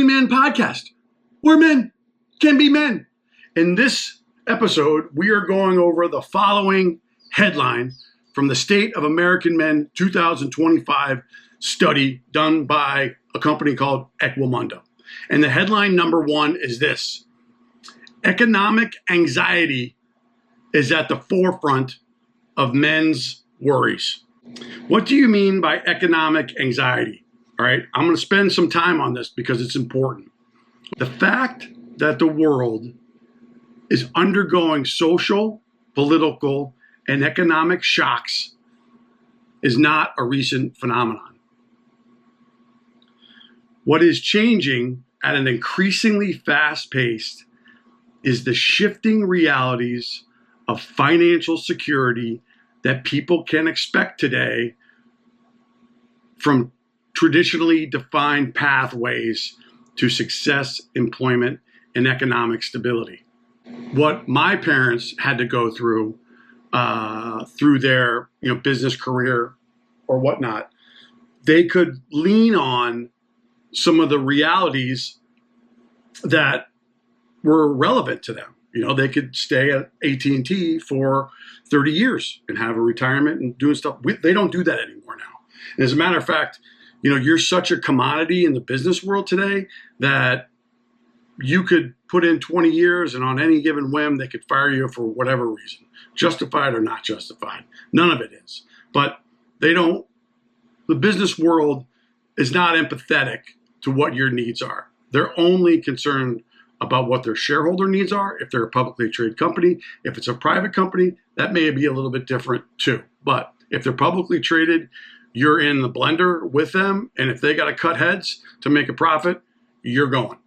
thein-betweenman podcast, where men can be men. In this episode, we are going over the following headline from the State of American Men 2025 study done by a company called Equimundo. And the headline number one is this: economic anxiety is at the forefront of men's worries. What do you mean by economic anxiety? All right, I'm going to spend some time on this because it's important. The fact that the world is undergoing social, political, and economic shocks is not a recent phenomenon. What is changing at an increasingly fast pace is the shifting realities of financial security that people can expect today from traditionally defined pathways to success, employment, and economic stability. What my parents had to go through their business career or whatnot, they could lean on some of the realities that were relevant to them. They could stay at AT&T for 30 years and have a retirement and doing stuff. They don't do that anymore now. And as a matter of fact, you're such a commodity in the business world today that you could put in 20 years and on any given whim, they could fire you for whatever reason, justified or not justified. None of it is. But the business world is not empathetic to what your needs are. They're only concerned about what their shareholder needs are. If they're a publicly traded company, if it's a private company, that may be a little bit different too. But if they're publicly traded, you're in the blender with them. And if they got to cut heads to make a profit, you're going.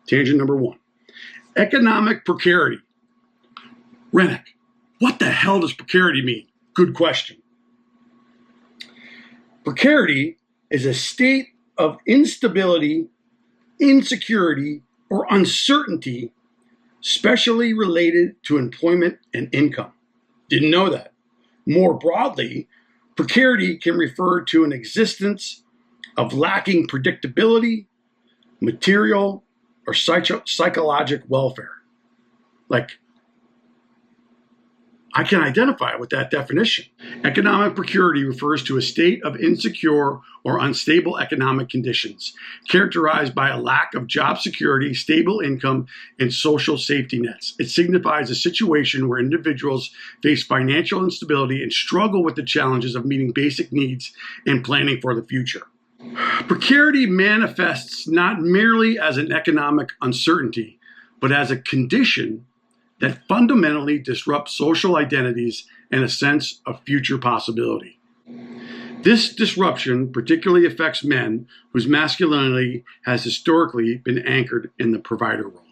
Tangent number one, economic precarity. Rennick, what the hell does precarity mean? Good question. Precarity is a state of instability, insecurity, or uncertainty, especially related to employment and income. Didn't know that. More broadly, precarity can refer to an existence of lacking predictability, material, or psychological welfare. I can identify with that definition. Economic precarity refers to a state of insecure or unstable economic conditions, characterized by a lack of job security, stable income, and social safety nets. It signifies a situation where individuals face financial instability and struggle with the challenges of meeting basic needs and planning for the future. Precarity manifests not merely as an economic uncertainty, but as a condition that fundamentally disrupts social identities and a sense of future possibility. This disruption particularly affects men whose masculinity has historically been anchored in the provider role.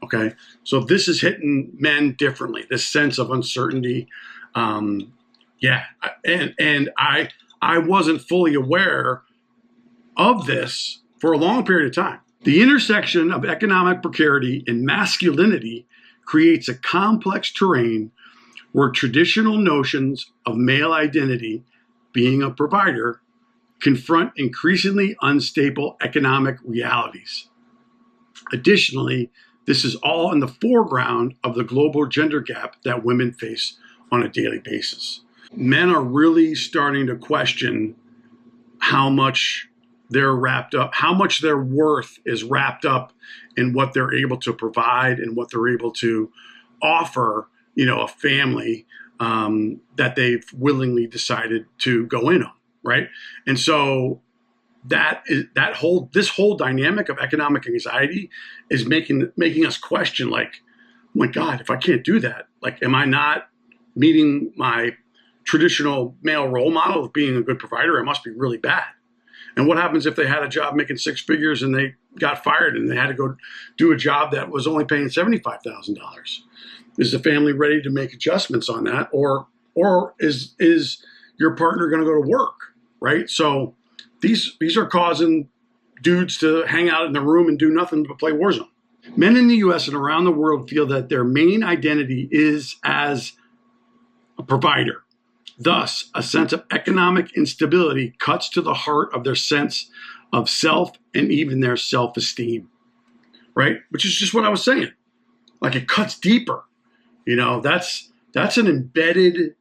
Okay, so this is hitting men differently, this sense of uncertainty. And I wasn't fully aware of this for a long period of time. The intersection of economic precarity and masculinity creates a complex terrain where traditional notions of male identity, being a provider, confront increasingly unstable economic realities. Additionally, this is all in the foreground of the global gender gap that women face on a daily basis. Men are really starting to question how much they're wrapped up, how much their worth is wrapped up in what they're able to provide and what they're able to offer, a family that they've willingly decided to go in on, right? And so this whole dynamic of economic anxiety is making us question, oh my God, if I can't do that, am I not meeting my traditional male role model of being a good provider? I must be really bad. And what happens if they had a job making six figures and they got fired and they had to go do a job that was only paying $75,000? Is the family ready to make adjustments on that? Or is your partner going to go to work, right? So these are causing dudes to hang out in the room and do nothing but play Warzone. Men in the US and around the world feel that their main identity is as a provider. Thus, a sense of economic instability cuts to the heart of their sense of self and even their self-esteem, right? Which is just what I was saying. Like, it cuts deeper. That's an embedded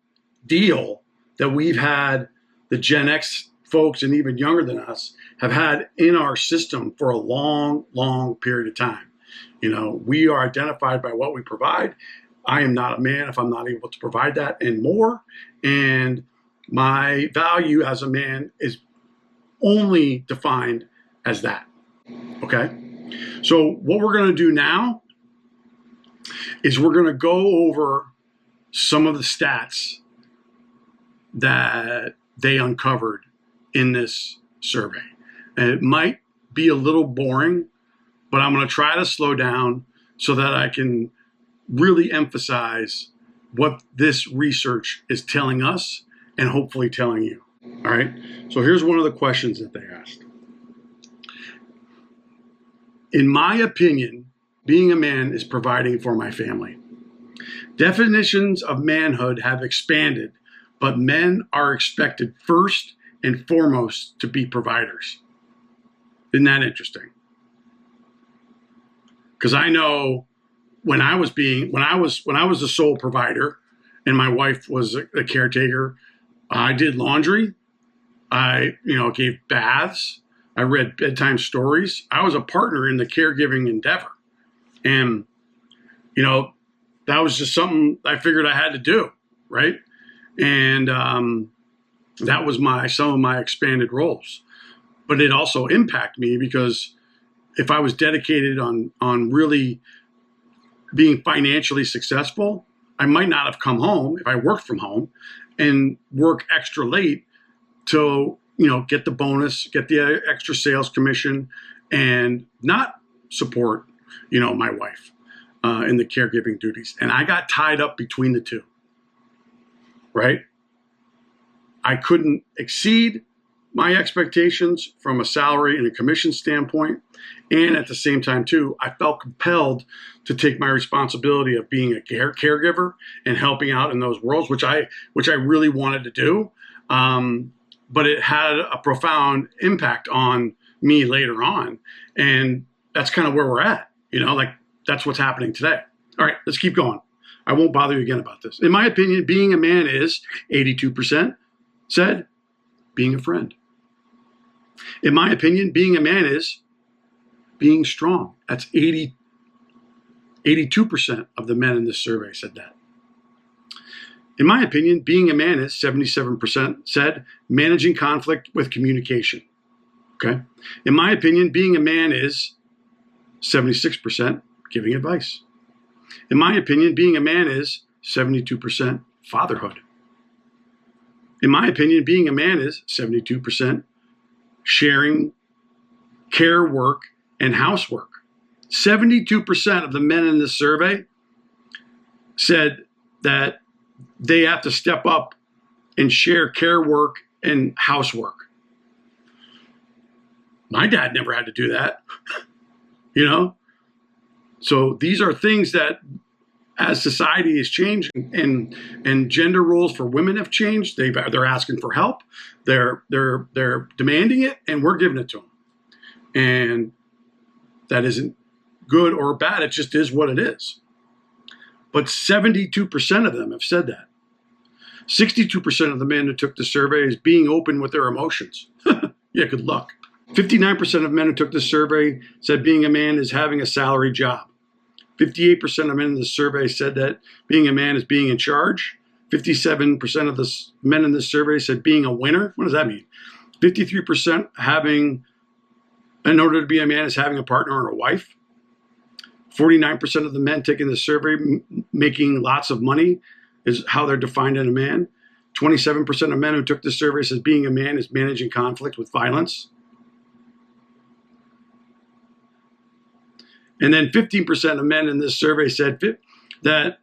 deal that we've had, the Gen X folks and even younger than us have had in our system for a long, long period of time. We are identified by what we provide. I am not a man if I'm not able to provide that and more. And my value as a man is only defined as that. Okay? So what we're going to do now is we're going to go over some of the stats that they uncovered in this survey. And it might be a little boring, but I'm going to try to slow down so that I can really emphasize what this research is telling us and hopefully telling you. All right. So here's one of the questions that they asked. In my opinion, being a man is providing for my family. Definitions of manhood have expanded, but men are expected first and foremost to be providers. Isn't that interesting? Because I know when I was the sole provider and my wife was a caretaker, I did laundry. I, gave baths. I read bedtime stories. I was a partner in the caregiving endeavor. And, that was just something I figured I had to do, right? And that was some of my expanded roles. But it also impacted me because if I was dedicated on really being financially successful, I might not have come home if I worked from home and work extra late to, get the bonus, get the extra sales commission, and not support, my wife in the caregiving duties. And I got tied up between the two, right? I couldn't exceed my expectations from a salary and a commission standpoint. And at the same time, too, I felt compelled to take my responsibility of being a caregiver and helping out in those worlds, which I really wanted to do. But it had a profound impact on me later on. And that's kind of where we're at, that's what's happening today. All right, let's keep going. I won't bother you again about this. In my opinion, being a man is 82% said being a friend. In my opinion, being a man is being strong. That's 82% of the men in this survey said that. In my opinion, being a man is 77% said managing conflict with communication. Okay. In my opinion, being a man is 76% giving advice. In my opinion, being a man is 72% fatherhood. In my opinion, being a man is 72% sharing care work and housework. 72% of the men in this survey said that they have to step up and share care work and housework. My dad never had to do that, So these are things that, as society has changed and gender roles for women have changed, they're asking for help, they're demanding it, and we're giving it to them. And that isn't good or bad. It just is what it is. But 72% of them have said that. 62% of the men who took the survey is being open with their emotions. Yeah, good luck. 59% of men who took the survey said being a man is having a salary job. 58% of men in the survey said that being a man is being in charge. 57% of the men in this survey said being a winner. What does that mean? 53% in order to be a man, is having a partner or a wife. 49% of the men taking the survey making lots of money is how they're defined in a man. 27% of men who took the survey says being a man is managing conflict with violence. And then 15% of men in this survey said that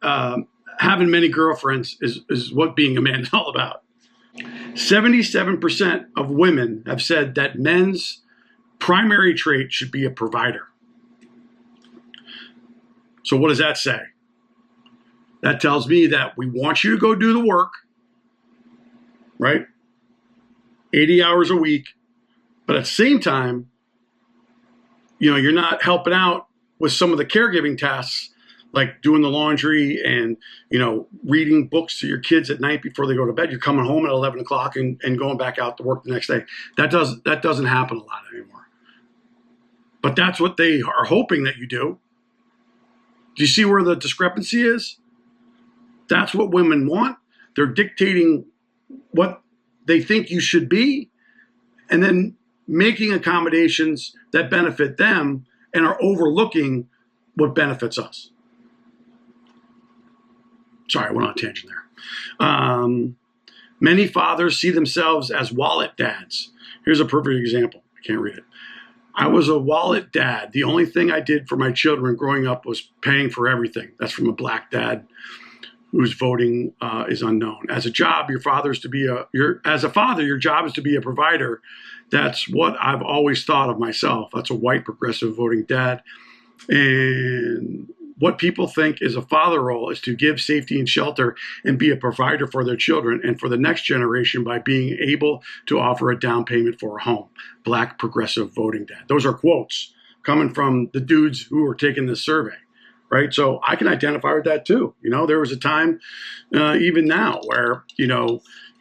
having many girlfriends is what being a man is all about. 77% of women have said that men's primary trait should be a provider. So what does that say? That tells me that we want you to go do the work. right? 80 hours a week. But at the same time, you're not helping out with some of the caregiving tasks, like doing the laundry and, reading books to your kids at night before they go to bed. You're coming home at 11 o'clock and going back out to work the next day. That doesn't happen a lot anymore. But that's what they are hoping that you do. Do you see where the discrepancy is? That's what women want. They're dictating what they think you should be, and then making accommodations that benefit them and are overlooking what benefits us. Sorry, I went on a tangent there. Many fathers see themselves as wallet dads. Here's a perfect example. I can't read it. I was a wallet dad. The only thing I did for my children growing up was paying for everything. That's from a black dad whose voting is unknown. As a job, your father is to be as a father, your job is to be a provider. That's what I've always thought of myself. That's a white progressive voting dad. And what people think is a father role is to give safety and shelter and be a provider for their children and for the next generation by being able to offer a down payment for a home. Black progressive voting dad. Those are quotes coming from the dudes who were taking this survey, right? So I can identify with that too. There was a time, even now, where,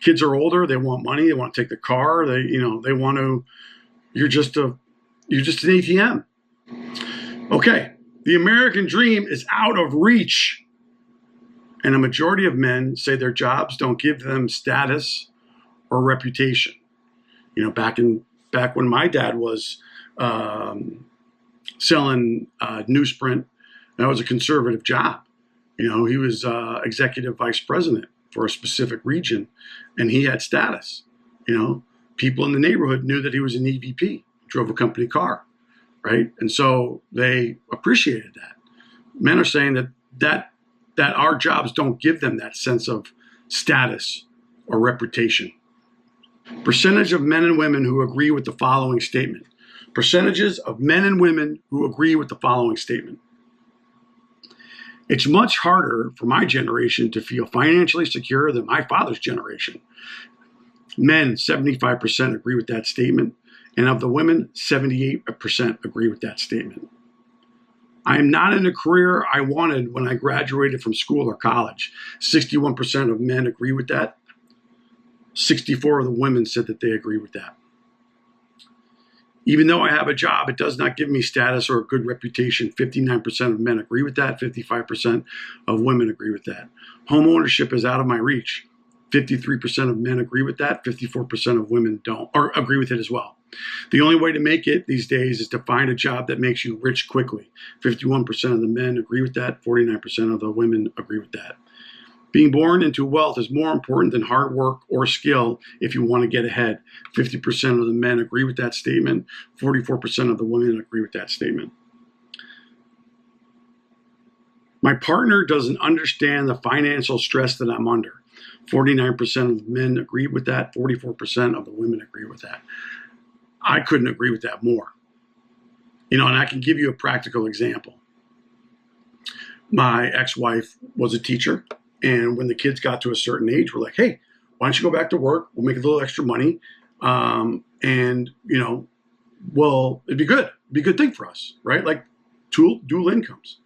kids are older, they want money, they want to take the car, they want to, you're just an ATM. Okay. The American dream is out of reach. And a majority of men say their jobs don't give them status or reputation. Back when my dad was selling newsprint, that was a conservative job. He was executive vice president for a specific region, and he had status. People in the neighborhood knew that he was an EVP, drove a company car. Right. And so they appreciated that. Men are saying that our jobs don't give them that sense of status or reputation. Percentage of men and women who agree with the following statement. Percentages of men and women who agree with the following statement. It's much harder for my generation to feel financially secure than my father's generation. Men, 75% agree with that statement. And of the women, 78% agree with that statement. I am not in the career I wanted when I graduated from school or college. 61% of men agree with that. 64% of the women said that they agree with that. Even though I have a job, it does not give me status or a good reputation. 59% of men agree with that. 55% of women agree with that. Home ownership is out of my reach. 53% of men agree with that. 54% of women don't, or agree with it as well. The only way to make it these days is to find a job that makes you rich quickly. 51% of the men agree with that. 49% of the women agree with that. Being born into wealth is more important than hard work or skill if you want to get ahead. 50% of the men agree with that statement. 44% of the women agree with that statement. My partner doesn't understand the financial stress that I'm under. 49% of the men agree with that. 44% of the women agree with that. I couldn't agree with that more. And I can give you a practical example. My ex-wife was a teacher, and when the kids got to a certain age, we're like, hey, why don't you go back to work? We'll make a little extra money. It'd be good. It'd be a good thing for us, right? Like dual incomes.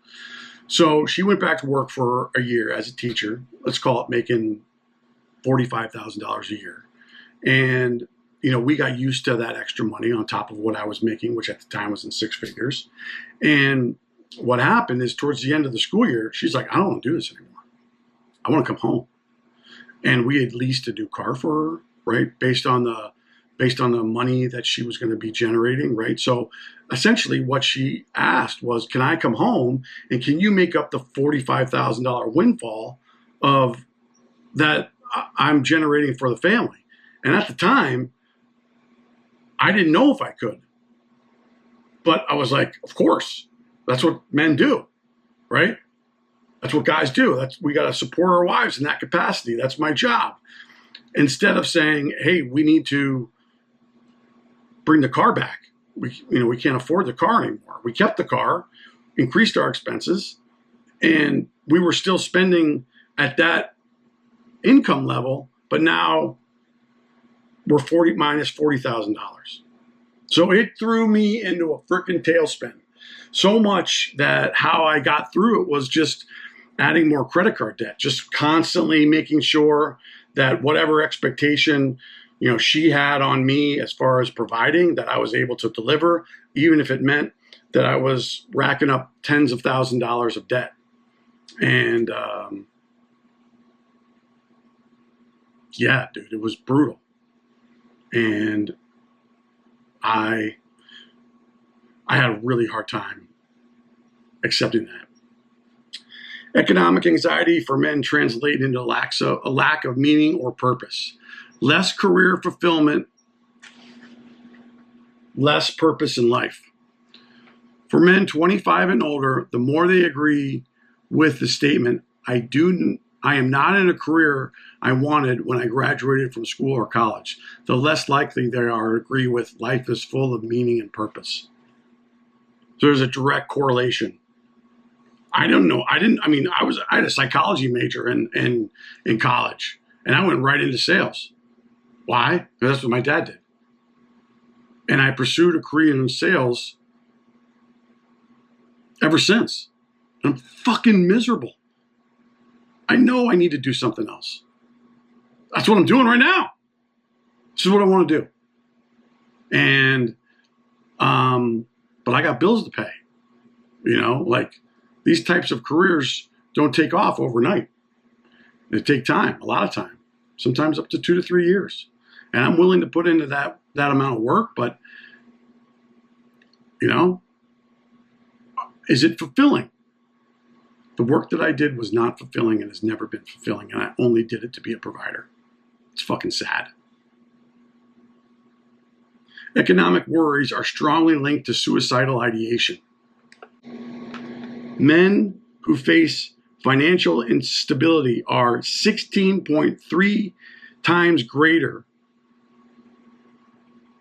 So she went back to work for a year as a teacher. Let's call it making $45,000 a year. And we got used to that extra money on top of what I was making, which at the time was in six figures. And what happened is towards the end of the school year, she's like, I don't want to do this anymore. I want to come home. And we had leased a new car for her, right? Based on the money that she was going to be generating, right? So essentially what she asked was, can I come home and can you make up the $45,000 windfall of that I'm generating for the family? And at the time, I didn't know if I could, but I was like, of course, that's what men do, right? That's what guys do. We got to support our wives in that capacity. That's my job. Instead of saying, hey, we need to bring the car back. We can't afford the car anymore. We kept the car, increased our expenses, and we were still spending at that income level, but now were $40,000. So it threw me into a freaking tailspin. So much that how I got through it was just adding more credit card debt, just constantly making sure that whatever expectation, she had on me as far as providing, that I was able to deliver, even if it meant that I was racking up tens of thousands of dollars of debt. And yeah, dude, it was brutal. And I had a really hard time accepting that. Economic anxiety for men translate into a lack of meaning or purpose. Less career fulfillment, less purpose in life. For men 25 and older, the more they agree with the statement, I am not in a career I wanted when I graduated from school or college, the less likely they are to agree with life is full of meaning and purpose. So there's a direct correlation. I had a psychology major in college, and I went right into sales. Why? Because that's what my dad did. And I pursued a career in sales ever since. And I'm fucking miserable. I know I need to do something else. That's what I'm doing right now. This is what I want to do. And, but I got bills to pay. Like these types of careers don't take off overnight. They take time, a lot of time, sometimes up to 2 to 3 years. And I'm willing to put into that amount of work, but, is it fulfilling? The work that I did was not fulfilling and has never been fulfilling, and I only did it to be a provider. It's fucking sad. Economic worries are strongly linked to suicidal ideation. Men who face financial instability are 16.3 times greater,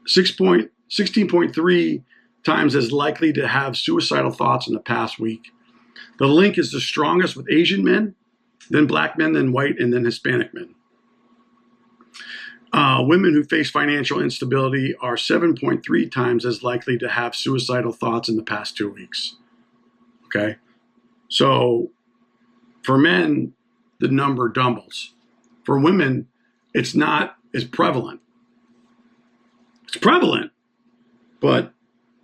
16.3 times as likely to have suicidal thoughts in the past week. The link is the strongest with Asian men, then black men, then white, and then Hispanic men. Women who face financial instability are 7.3 times as likely to have suicidal thoughts in the past 2 weeks. Okay? So for men, the number doubles. For women, it's not as prevalent. It's prevalent, but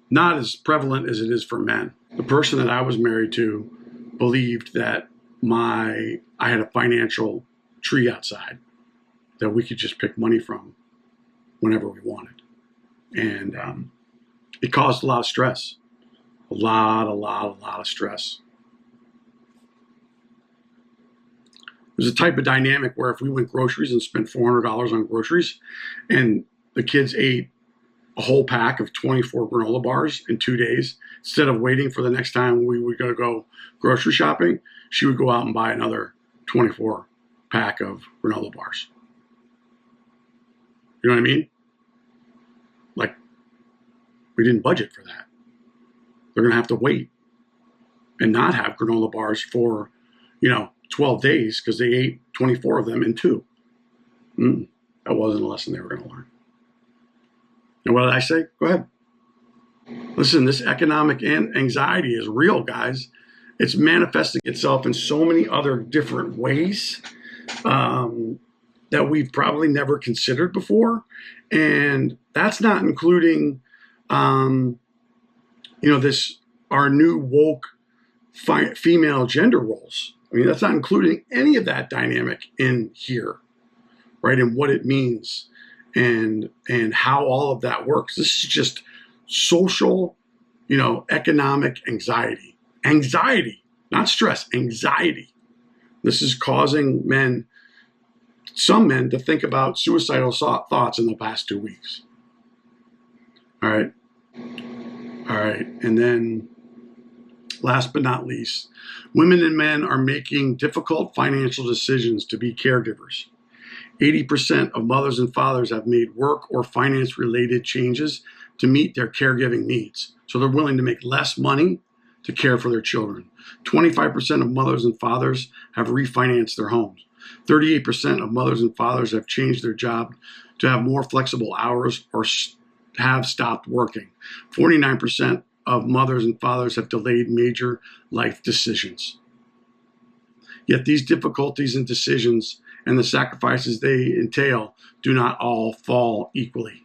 not as prevalent as it is for men. The person that I was married to believed that I had a financial tree outside that we could just pick money from whenever we wanted. And it caused a lot of stress. A lot of stress. There's a type of dynamic where if we went groceries and spent $400 on groceries and the kids ate a whole pack of 24 granola bars in 2 days, instead of waiting for the next time we were going to go grocery shopping, she would go out and buy another 24 pack of granola bars. You know what I mean? Like, we didn't budget for that. They're going to have to wait and not have granola bars for, 12 days because they ate 24 of them in 2. That wasn't a lesson they were going to learn. And what did I say? Go ahead. Listen, this economic anxiety is real, guys. It's manifesting itself in so many other different ways that we've probably never considered before. And that's not including, our new woke female gender roles. I mean, that's not including any of that dynamic in here, right? And what it means and how all of that works. This is just social, economic anxiety. Anxiety, not stress, anxiety. This is causing some men to think about suicidal thoughts in the past 2 weeks. All right. And then last but not least, women and men are making difficult financial decisions to be caregivers. 80% of mothers and fathers have made work or finance-related changes to meet their caregiving needs. So they're willing to make less money to care for their children. 25% of mothers and fathers have refinanced their homes. 38% of mothers and fathers have changed their job to have more flexible hours or have stopped working. 49% of mothers and fathers have delayed major life decisions. Yet these difficulties and decisions and the sacrifices they entail do not all fall equally.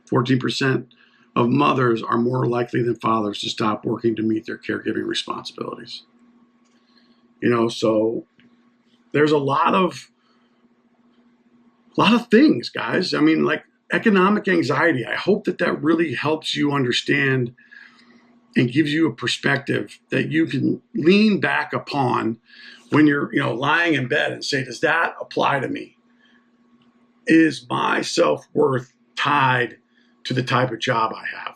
14% of mothers are more likely than fathers to stop working to meet their caregiving responsibilities. So there's a lot of things, guys. I mean, like economic anxiety. I hope that really helps you understand and gives you a perspective that you can lean back upon when you're, lying in bed and say, does that apply to me? Is my self-worth tied to the type of job I have?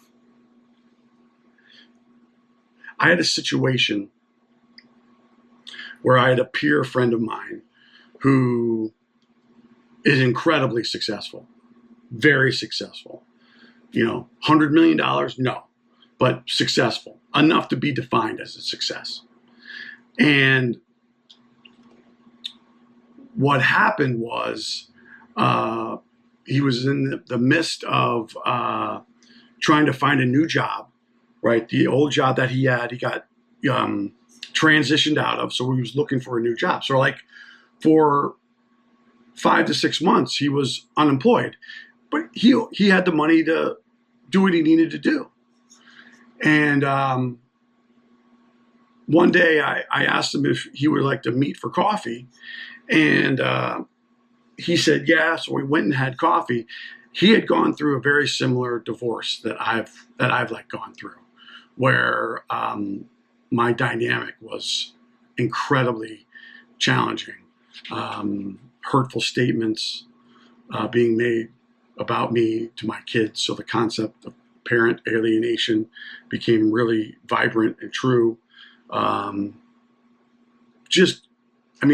I had a situation where I had a peer friend of mine who is incredibly successful, very successful. $100 million? No, but successful, enough to be defined as a success. And what happened was he was in the midst of trying to find a new job, right? The old job that he got transitioned out of, so he was looking for a new job. So like for 5 to 6 months, he was unemployed, but he had the money to do what he needed to do. And one day I asked him if he would like to meet for coffee, and he said yeah. So we went and had coffee. He had gone through a very similar divorce that I've gone through, where my dynamic was incredibly challenging. Hurtful statements being made about me to my kids. So the concept of parent alienation became really vibrant and true.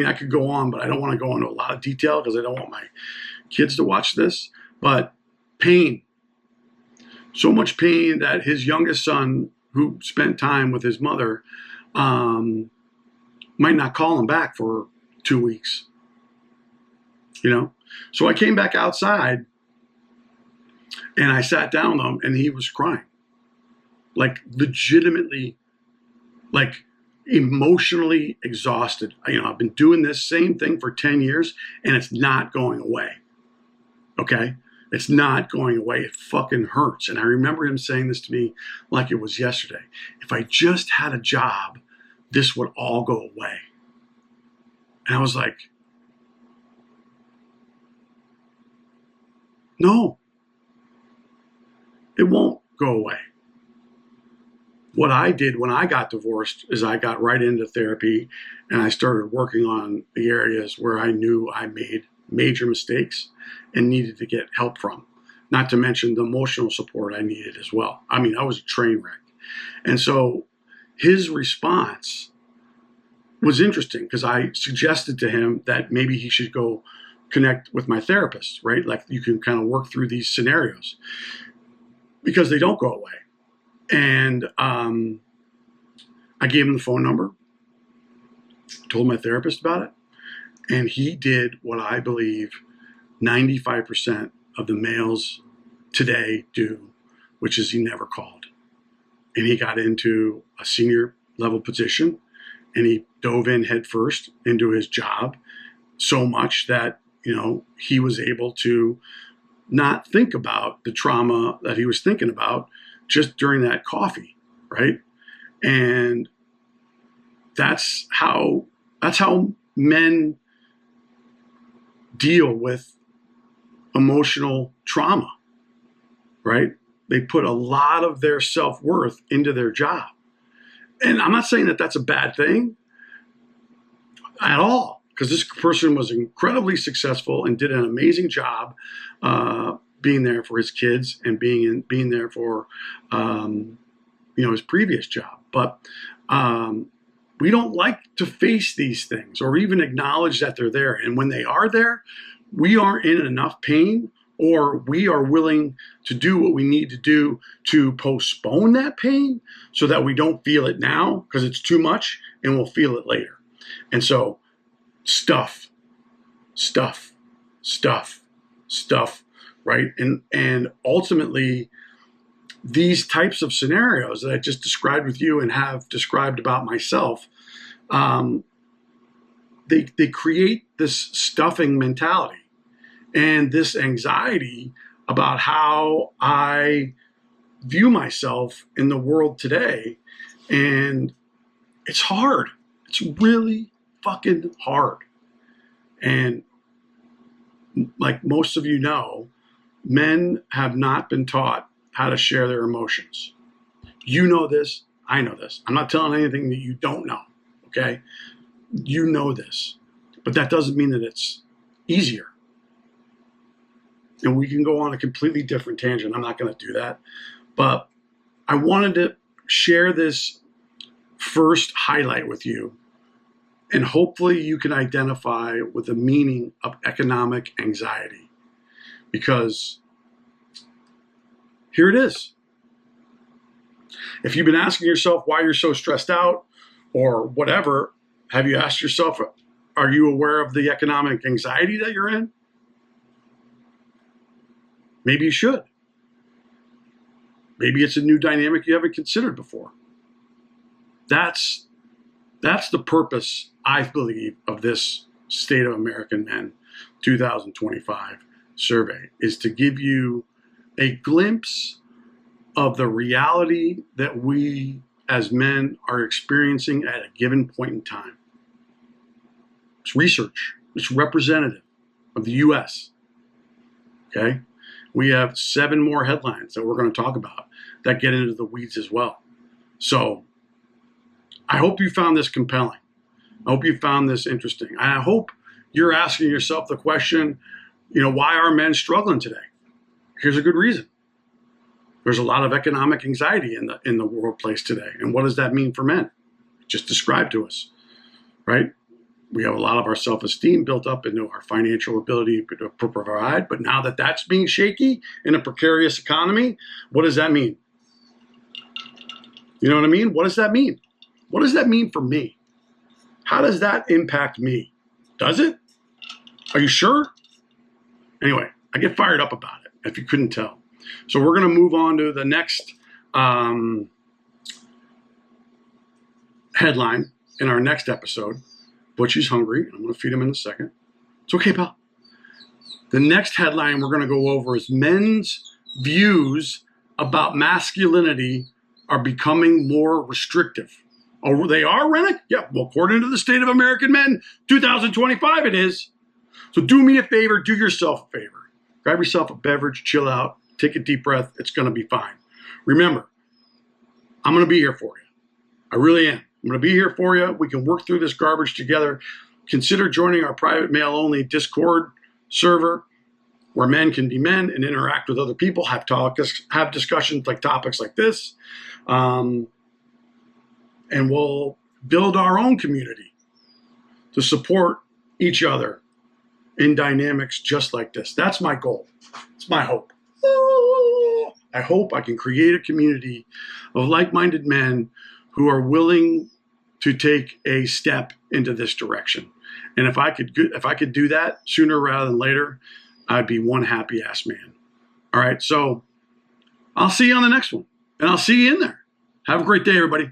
I could go on, but I don't want to go into a lot of detail because I don't want my kids to watch this. But pain. So much pain that his youngest son, who spent time with his mother, might not call him back for 2 weeks. So I came back outside and I sat down with him and he was crying. Like legitimately, like emotionally exhausted. I've been doing this same thing for 10 years and it's not going away. Okay? It's not going away. It fucking hurts. And I remember him saying this to me like it was yesterday. If I just had a job, this would all go away. And I was like, no, it won't go away. What I did when I got divorced is I got right into therapy and I started working on the areas where I knew I made major mistakes and needed to get help from, not to mention the emotional support I needed as well. I was a train wreck. And so his response was interesting because I suggested to him that maybe he should go connect with my therapist, right? Like you can kind of work through these scenarios because they don't go away. And I gave him the phone number, told my therapist about it, and he did what I believe 95% of the males today do, which is he never called. And he got into a senior level position and he dove in headfirst into his job so much that he was able to not think about the trauma that he was thinking about just during that coffee, right? And that's how men deal with emotional trauma, right? They put a lot of their self-worth into their job. And I'm not saying that that's a bad thing at all, because this person was incredibly successful and did an amazing job being there for his kids and being there for his previous job. But we don't like to face these things or even acknowledge that they're there. And when they are there, we aren't in enough pain, or we are willing to do what we need to do to postpone that pain so that we don't feel it now because it's too much and we'll feel it later. And so stuff, stuff, right? And ultimately, these types of scenarios that I just described with you and have described about myself, they create this stuffing mentality and this anxiety about how I view myself in the world today. And it's hard. It's really fucking hard. And like most of you know, men have not been taught how to share their emotions. You know this. I know this. I'm not telling anything that you don't know. Okay? You know this. But that doesn't mean that it's easier. And we can go on a completely different tangent. I'm not going to do that. But I wanted to share this first highlight with you. And hopefully you can identify with the meaning of economic anxiety. Because here it is. If you've been asking yourself why you're so stressed out or whatever, have you asked yourself, are you aware of the economic anxiety that you're in? Maybe you should. Maybe it's a new dynamic you haven't considered before. That's the purpose, I believe, of this State of American Men 2025 survey, is to give you a glimpse of the reality that we as men are experiencing at a given point in time. It's research. It's representative of the U.S. Okay? We have 7 more headlines that we're going to talk about that get into the weeds as well. So I hope you found this compelling. I hope you found this interesting. I hope you're asking yourself the question, why are men struggling today? Here's a good reason. There's a lot of economic anxiety in the workplace today. And what does that mean for men? Just described to us, right? We have a lot of our self-esteem built up into our financial ability to provide. But now that that's being shaky in a precarious economy, what does that mean? You know what I mean? What does that mean? What does that mean for me? How does that impact me? Does it? Are you sure? Anyway, I get fired up about it, if you couldn't tell. So we're going to move on to the next headline in our next episode. Butchie's hungry. I'm going to feed him in a second. It's okay, pal. The next headline we're going to go over is men's views about masculinity are becoming more restrictive. Oh, they are, Rennick? Yeah, well, according to the State of American Men 2025, it is. So do me a favor, do yourself a favor. Grab yourself a beverage, chill out, take a deep breath. It's going to be fine. Remember, I'm going to be here for you. I really am. I'm going to be here for you. We can work through this garbage together. Consider joining our private male-only Discord server where men can be men and interact with other people, have discussions like topics like this. And we'll build our own community to support each other in dynamics just like this. That's my goal. It's my hope. I hope I can create a community of like-minded men who are willing to take a step into this direction. And if I could do that sooner rather than later, I'd be one happy ass man. All right. So I'll see you on the next one, and I'll see you in there. Have a great day, everybody.